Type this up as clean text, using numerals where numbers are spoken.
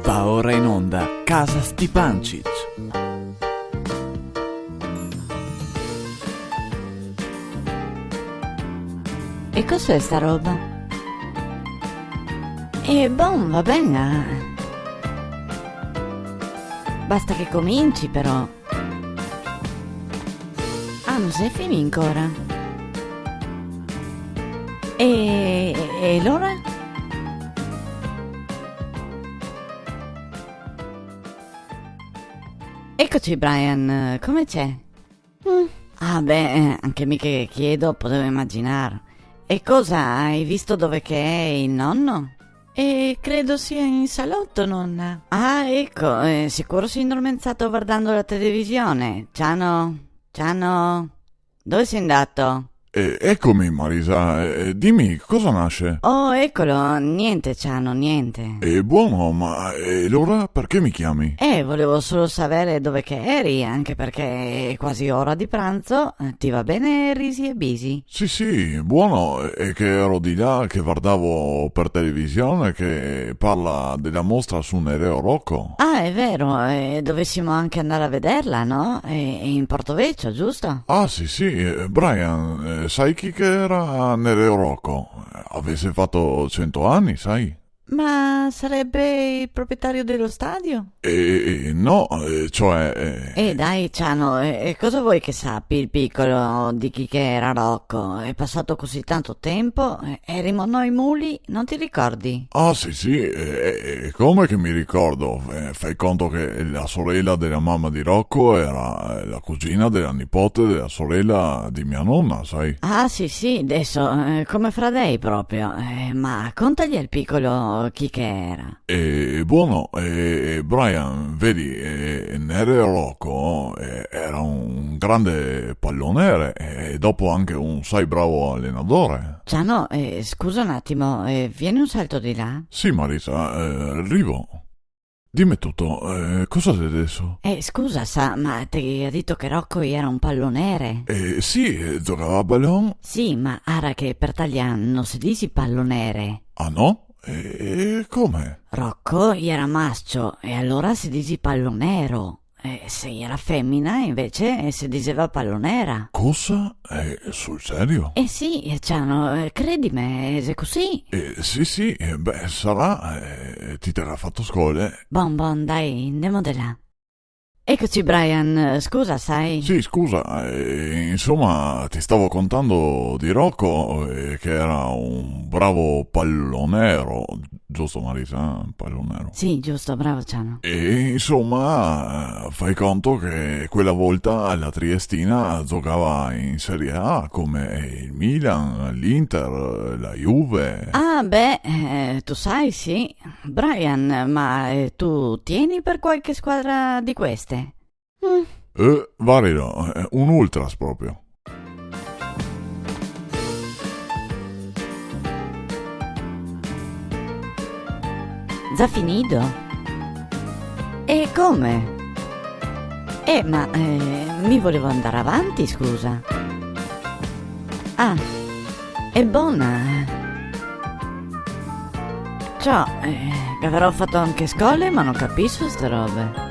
Va ora in onda Casa Stipancic. E cos'è sta roba? Va bene. Basta che cominci però. Ah, non sei finito ancora? E allora? Eccoci Brian, come c'è? Ah beh, anche mica che chiedo, potevo immaginare. E cosa, hai visto dove che è il nonno? Credo sia in salotto, nonna. Ah, ecco, sicuro si è indormentato guardando la televisione. Ciano, dove sei andato? Eccomi Marisa, dimmi cosa nasce? Oh, eccolo, niente Ciano, niente. Buono, ma allora perché mi chiami? Volevo solo sapere dove che eri, anche perché è quasi ora di pranzo. Ti va bene Risi e Bisi? Sì, buono, è che ero di là che guardavo per televisione che parla della mostra su Nereo Rocco. Ah, è vero, dovessimo anche andare a vederla, no? È in Portovecchio, giusto? Ah sì, Brian, sai chi che era Nereo Rocco? Avesse fatto 100 anni, sai? Ma sarebbe il proprietario dello stadio? No, cioè... Dai, Ciano, cosa vuoi che sappi il piccolo di chi che era Rocco? È passato così tanto tempo, erimo noi muli, non ti ricordi? Ah sì, come che mi ricordo? Fai conto che la sorella della mamma di Rocco era la cugina della nipote della sorella di mia nonna, sai? Ah, sì, adesso, come fra dei proprio. Ma contagli al piccolo chi che era. Buono, Brian, vedi, Nereo Rocco era un grande palloniere e dopo anche un sai bravo allenatore. Ciano, scusa un attimo, vieni un salto di là? Sì, Marisa, arrivo. Dimmi tutto, cosa sei adesso? Scusa, ma ti ha detto che Rocco era un pallonere? Sì, giocava a ballon. Sì, ma ara che per tagliare non si dice pallonere. Ah no? E come? Rocco era maschio e allora si dice pallonero. Se era femmina invece si diceva pallonera. Cosa? Sul serio? Sì, Ciano, credimi, è così. Sì, beh, sarà, ti terrà fatto scole. Bon, dai, andiamo di là. Eccoci Brian, scusa sai? Sì, scusa, insomma, ti stavo contando di Rocco, che era un bravo pallonero, giusto Marisa? Pallonero. Sì, giusto, bravo Ciano. E insomma, fai conto che quella volta la Triestina giocava in Serie A come il Milan, l'Inter, la Juve. Ah beh, tu sai sì. Brian, ma tu tieni per qualche squadra di queste? Valido, un ultras proprio. Già finito? E come? Ma mi volevo andare avanti, scusa. Ah, è buona. Ciao, che avrò fatto anche scuole, ma non capisco ste robe.